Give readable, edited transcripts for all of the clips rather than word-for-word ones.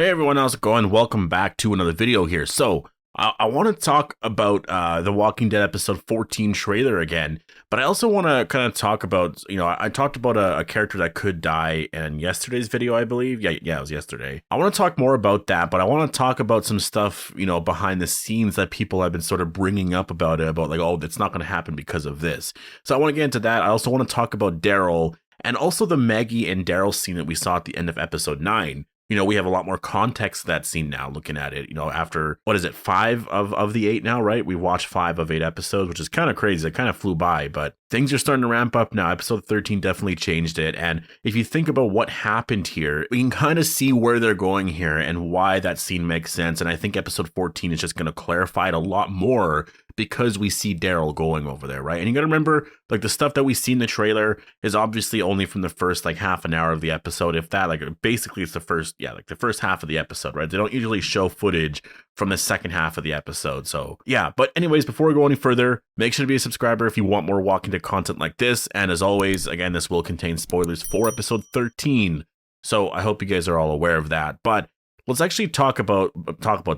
Hey everyone, how's it going? Welcome back to another video here. So, I want to talk about the Walking Dead episode 14 trailer again, but I also want to kind of talk about, I talked about a character that could die in yesterday's video, I believe. Yeah, it was yesterday. I want to talk more about that, but I want to talk about some stuff, behind the scenes that people have been sort of bringing up about it, about like, oh, it's not going to happen because of this. So I want to get into that. I also want to talk about Daryl and also the Maggie and Daryl scene that we saw at the end of episode 9. We have a lot more context to that scene now looking at it, after, what is it, 5 of the 8 now, right? We watched 5 of 8 episodes, which is kind of crazy. It kind of flew by, but things are starting to ramp up now. Episode 13 definitely changed it. And if you think about what happened here, we can kind of see where they're going here and why that scene makes sense. And I think episode 14 is just going to clarify it a lot more because we see Daryl going over there, right? And you got to remember, like, the stuff that we see in the trailer is obviously only from the first, like, half an hour of the episode. If that, like, basically it's the first half of the episode, right? They don't usually show footage from the second half of the episode. So, yeah. But anyways, before we go any further, make sure to be a subscriber if you want more Walking Dead content like this. And as always, again, this will contain spoilers for episode 13. So I hope you guys are all aware of that. But let's actually talk about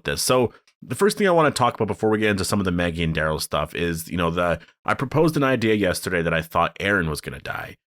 this. So, the first thing I want to talk about before we get into some of the Maggie and Daryl stuff is, I proposed an idea yesterday that I thought Aaron was going to die.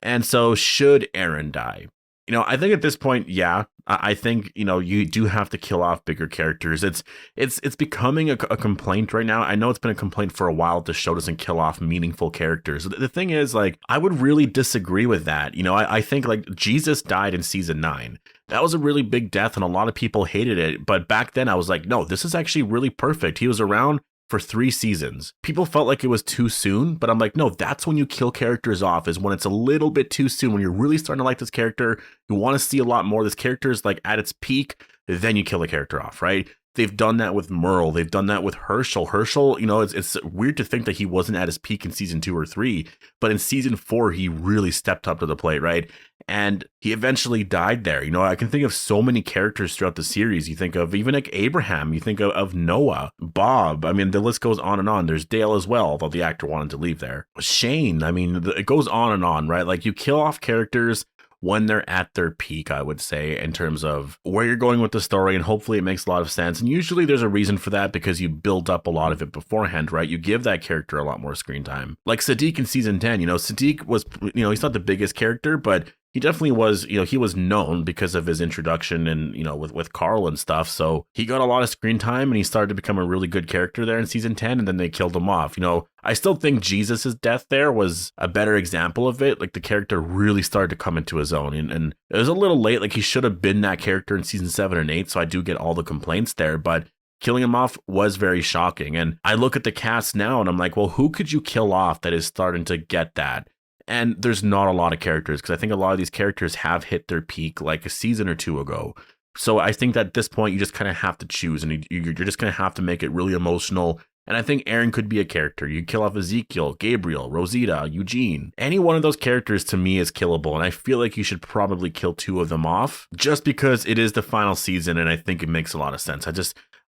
And so should Aaron die? I think at this point, yeah, I think, you do have to kill off bigger characters. It's becoming a complaint right now. I know it's been a complaint for a while. The show doesn't kill off meaningful characters. The thing is, like, I would really disagree with that. I think, like, Jesus died in season 9. That was a really big death and a lot of people hated it. But back then I was like, no, this is actually really perfect. He was around for 3 seasons. People felt like it was too soon, but I'm like, no, that's when you kill characters off, is when it's a little bit too soon, when you're really starting to like this character, you want to see a lot more. This character is like at its peak, then you kill the character off, right? They've done that with Merle. They've done that with Herschel. Herschel, it's weird to think that he wasn't at his peak in season 2 or 3, but in season 4, he really stepped up to the plate, right? And he eventually died there. I can think of so many characters throughout the series. You think of even like Abraham, you think of Noah, Bob. I mean, the list goes on and on. There's Dale as well, although the actor wanted to leave there. Shane, I mean, it goes on and on, right? Like, you kill off characters when they're at their peak, I would say, in terms of where you're going with the story, and hopefully it makes a lot of sense. And usually there's a reason for that because you build up a lot of it beforehand, right? You give that character a lot more screen time. Like Sadiq in season 10, Sadiq was, he's not the biggest character, but he definitely was, he was known because of his introduction and, with Carl and stuff. So he got a lot of screen time and he started to become a really good character there in season 10, and then they killed him off. I still think Jesus's death there was a better example of it. Like, the character really started to come into his own, and it was a little late. Like, he should have been that character in season 7 and 8. So I do get all the complaints there, but killing him off was very shocking. And I look at the cast now and I'm like, well, who could you kill off that is starting to get that? And there's not a lot of characters, because I think a lot of these characters have hit their peak like a season or 2 ago. So I think that at this point, you just kind of have to choose, and you're just going to have to make it really emotional. And I think Aaron could be a character. You kill off Ezekiel, Gabriel, Rosita, Eugene. Any one of those characters to me is killable, and I feel like you should probably kill 2 of them off just because it is the final season, and I think it makes a lot of sense.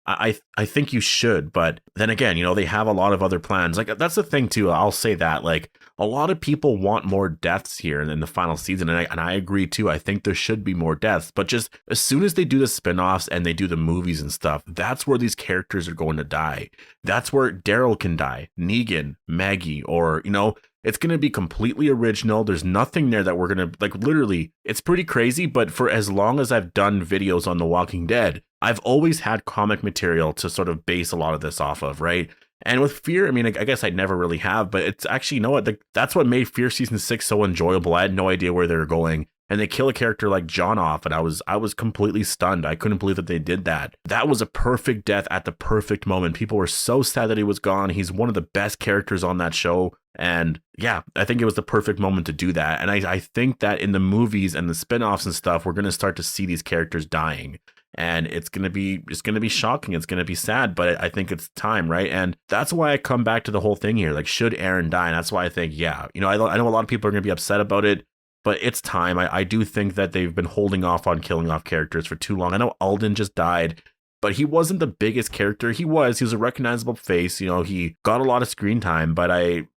I think you should, but then again, they have a lot of other plans. Like, that's the thing too. I'll say that, like, a lot of people want more deaths here in the final season, and I agree too. I think there should be more deaths, but just as soon as they do the spinoffs and they do the movies and stuff, that's where these characters are going to die. That's where Daryl can die, Negan, Maggie, or it's going to be completely original. There's nothing there that we're going to, like, literally, it's pretty crazy, but for as long as I've done videos on The Walking Dead, I've always had comic material to sort of base a lot of this off of, right? And with Fear, I mean, I guess I never really have, but it's actually, that's what made Fear season 6 so enjoyable. I had no idea where they were going, and they kill a character like John off, and I was completely stunned. I couldn't believe that they did that. That was a perfect death at the perfect moment. People were so sad that he was gone. He's one of the best characters on that show. And yeah, I think it was the perfect moment to do that. And I think that in the movies and the spinoffs and stuff, we're going to start to see these characters dying. And it's going to be shocking. It's going to be sad, but I think it's time, right? And that's why I come back to the whole thing here. Like, should Aaron die? And that's why I think, yeah, I know a lot of people are going to be upset about it, but it's time. I do think that they've been holding off on killing off characters for too long. I know Alden just died. but he wasn't the biggest character. He was a recognizable face. He got a lot of screen time, but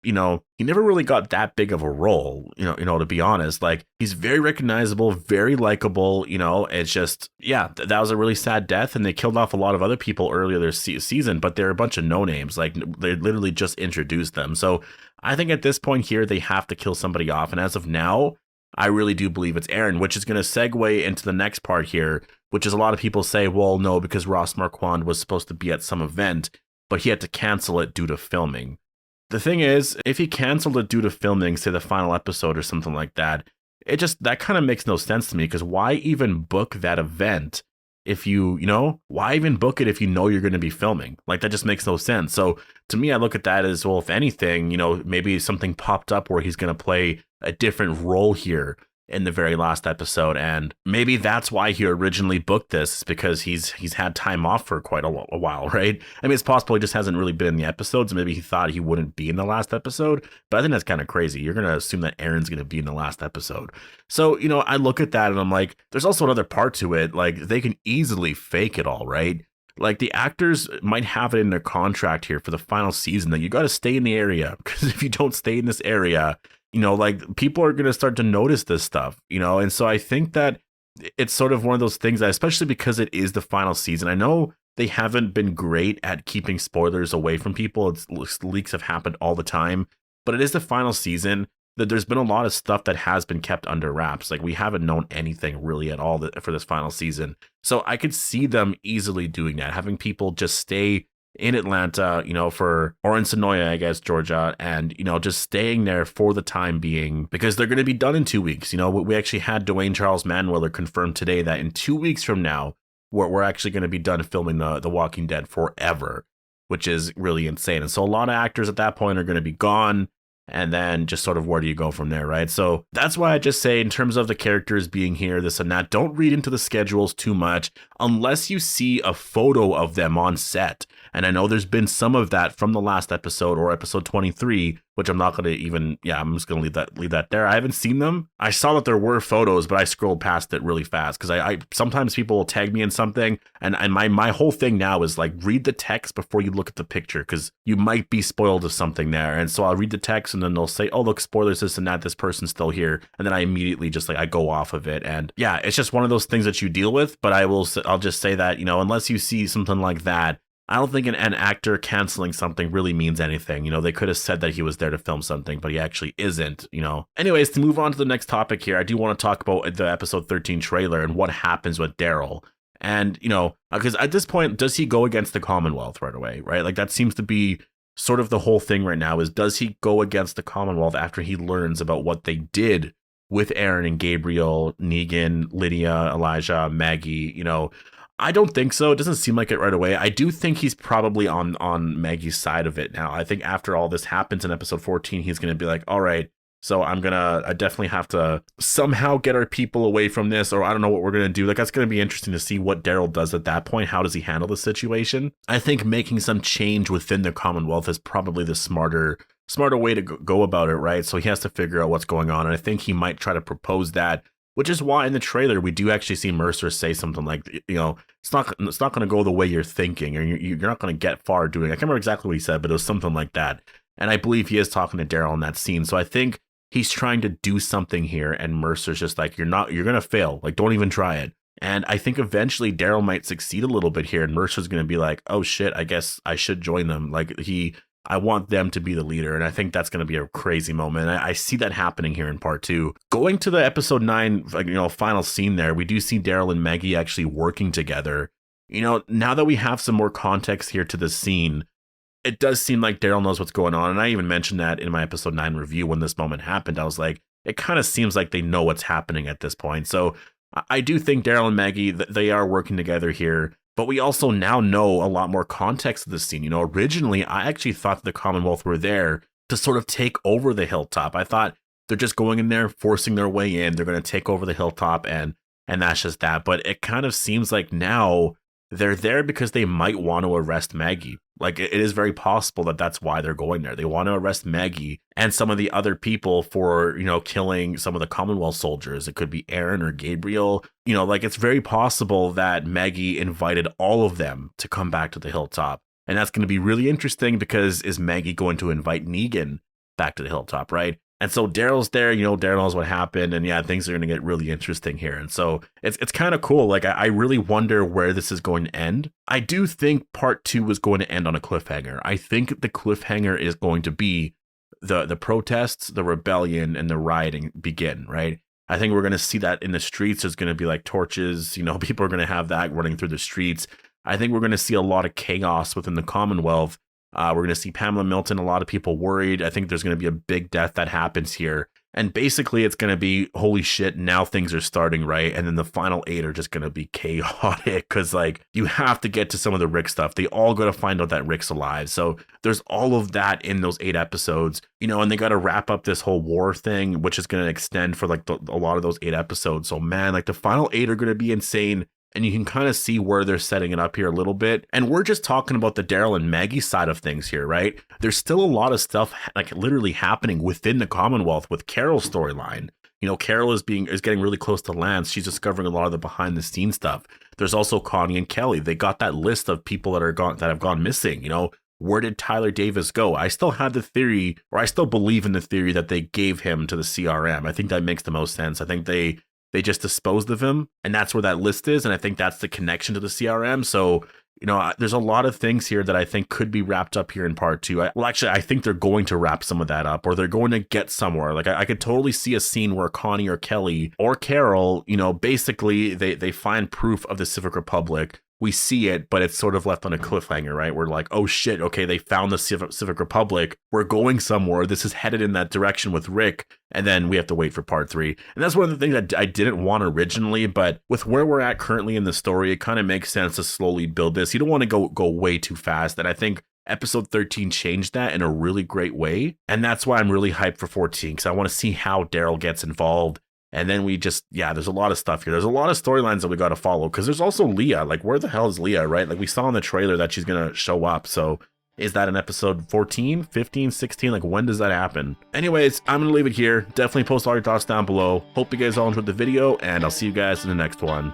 he never really got that big of a role, to be honest. Like, he's very recognizable, very likable, it's just, yeah, that was a really sad death, and they killed off a lot of other people earlier this season, but they're a bunch of no-names. Like, they literally just introduced them. So I think at this point here, they have to kill somebody off, and as of now, I really do believe it's Aaron, which is going to segue into the next part here, which is a lot of people say, well, no, because Ross Marquand was supposed to be at some event, but he had to cancel it due to filming. The thing is, if he canceled it due to filming, say the final episode or something like that, that kind of makes no sense to me, because why even book that event if why even book it if you know you're going to be filming? Like, that just makes no sense. So to me, I look at that as, well, if anything, maybe something popped up where he's going to play a different role here in the very last episode, and maybe that's why he originally booked this, because he's had time off for quite a while, right? I mean, it's possible he just hasn't really been in the episodes. Maybe he thought he wouldn't be in the last episode, but I think that's kind of crazy. You're going to assume that Aaron's going to be in the last episode. So, I look at that and I'm like, there's also another part to it. Like, they can easily fake it all, right? Like, the actors might have it in their contract here for the final season that you got to stay in the area, because if you don't stay in this area, like, people are going to start to notice this stuff, and so I think that it's sort of one of those things that, especially because it is the final season, I know they haven't been great at keeping spoilers away from people. Leaks have happened all the time, but it is the final season, that there's been a lot of stuff that has been kept under wraps. Like, we haven't known anything really at all for this final season. So I could see them easily doing that, having people just stay in Atlanta, or in Sonoya, I guess, Georgia, and, just staying there for the time being, because they're going to be done in 2 weeks. We actually had Dwayne Charles Manweller confirm today that in 2 weeks from now, we're actually going to be done filming The Walking Dead forever, which is really insane. And so a lot of actors at that point are going to be gone. And then just sort of, where do you go from there, right? So that's why I just say, in terms of the characters being here, this and that, don't read into the schedules too much unless you see a photo of them on set. And I know there's been some of that from the last episode, or episode 23, which I'm not going to even, I'm just going to leave that there. I haven't seen them. I saw that there were photos, but I scrolled past it really fast, because I sometimes people will tag me in something, and my whole thing now is like, read the text before you look at the picture, because you might be spoiled of something there. And so I'll read the text, and then they'll say, oh, look, spoilers, this and that, this person's still here, and then I immediately just I go off of it. And yeah, it's just one of those things that you deal with. But I'll just say that, unless you see something like that, I don't think an actor canceling something really means anything. They could have said that he was there to film something, but he actually isn't, Anyways, to move on to the next topic here, I do want to talk about the episode 13 trailer and what happens with Daryl. And, because at this point, does he go against the Commonwealth right away, right? Like, that seems to be sort of the whole thing right now, is does he go against the Commonwealth after he learns about what they did with Aaron and Gabriel, Negan, Lydia, Elijah, Maggie, I don't think so. It doesn't seem like it right away. I do think he's probably on Maggie's side of it now. I think after all this happens in episode 14, he's going to be like, all right, so I definitely have to somehow get our people away from this, or I don't know what we're going to do. Like, that's going to be interesting to see what Daryl does at that point. How does he handle the situation? I think making some change within the Commonwealth is probably the smarter way to go about it, right? So he has to figure out what's going on, and I think he might try to propose that, which is why in the trailer we do actually see Mercer say something like, it's not going to go the way you're thinking, or you're not going to get far doing it. I can't remember exactly what he said, but it was something like that. And I believe he is talking to Daryl in that scene. So I think he's trying to do something here, and Mercer's just like, you're going to fail. Like, don't even try it. And I think eventually Daryl might succeed a little bit here, and Mercer's going to be like, oh shit, I guess I should join them. Like, I want them to be the leader, and I think that's going to be a crazy moment. I see that happening here in part 2. Going to the episode 9, final scene there, we do see Daryl and Maggie actually working together. Now that we have some more context here to the scene, it does seem like Daryl knows what's going on, and I even mentioned that in my episode 9 review when this moment happened. I was like, it kind of seems like they know what's happening at this point. So I do think Daryl and Maggie, they are working together here. But we also now know a lot more context of this scene. Originally, I actually thought the Commonwealth were there to sort of take over the hilltop. I thought they're just going in there, forcing their way in. They're going to take over the hilltop, and that's just that. But it kind of seems like now they're there because they might want to arrest Maggie. Like it is very possible that that's why they're going there. They want to arrest Maggie and some of the other people for, killing some of the Commonwealth soldiers. It could be Aaron or Gabriel. Like it's very possible that Maggie invited all of them to come back to the hilltop. And that's going to be really interesting because is Maggie going to invite Negan back to the hilltop, right? And so Daryl's there, Daryl knows what happened, and yeah, things are going to get really interesting here. And so it's kind of cool. Like I really wonder where this is going to end. I do think part 2 is going to end on a cliffhanger. I think the cliffhanger is going to be the protests, the rebellion, and the rioting begin, right? I think we're going to see that in the streets. There's going to be like torches, people are going to have that running through the streets. I think we're going to see a lot of chaos within the Commonwealth. We're going to see Pamela Milton, a lot of people worried. I think there's going to be a big death that happens here. And basically it's going to be, holy shit, now things are starting, right? And then the final 8 are just going to be chaotic because like you have to get to some of the Rick stuff. They all got to find out that Rick's alive. So there's all of that in those 8 episodes, and they got to wrap up this whole war thing, which is going to extend for like a lot of those 8 episodes. So man, like the final 8 are going to be insane. And you can kind of see where they're setting it up here a little bit. And we're just talking about the Daryl and Maggie side of things here, right? There's still a lot of stuff like literally happening within the Commonwealth with Carol's storyline. Carol is getting really close to Lance. She's discovering a lot of the behind the scenes stuff. There's also Connie and Kelly. They got that list of people that have gone missing. Where did Tyler Davis go? I still have the theory, or I still believe in the theory that they gave him to the CRM. I think that makes the most sense. I think they just disposed of him, and that's where that list is. And I think that's the connection to the CRM. So, there's a lot of things here that I think could be wrapped up here in part 2. I think they're going to wrap some of that up, or they're going to get somewhere. Like I could totally see a scene where Connie or Kelly or Carol, basically they find proof of the Civic Republic. We see it, but it's sort of left on a cliffhanger, right? We're like, oh shit, okay, they found the Civic Republic. We're going somewhere. This is headed in that direction with Rick. And then we have to wait for part 3. And that's one of the things that I didn't want originally, but with where we're at currently in the story, it kind of makes sense to slowly build this. You don't want to go way too fast. And I think episode 13 changed that in a really great way. And that's why I'm really hyped for 14, because I want to see how Daryl gets involved. And then there's a lot of stuff here. There's a lot of storylines that we got to follow, because there's also Leah. Like, where the hell is Leah, right? Like, we saw in the trailer that she's going to show up. So is that in episode 14, 15, 16? Like, when does that happen? Anyways, I'm going to leave it here. Definitely post all your thoughts down below. Hope you guys all enjoyed the video, and I'll see you guys in the next one.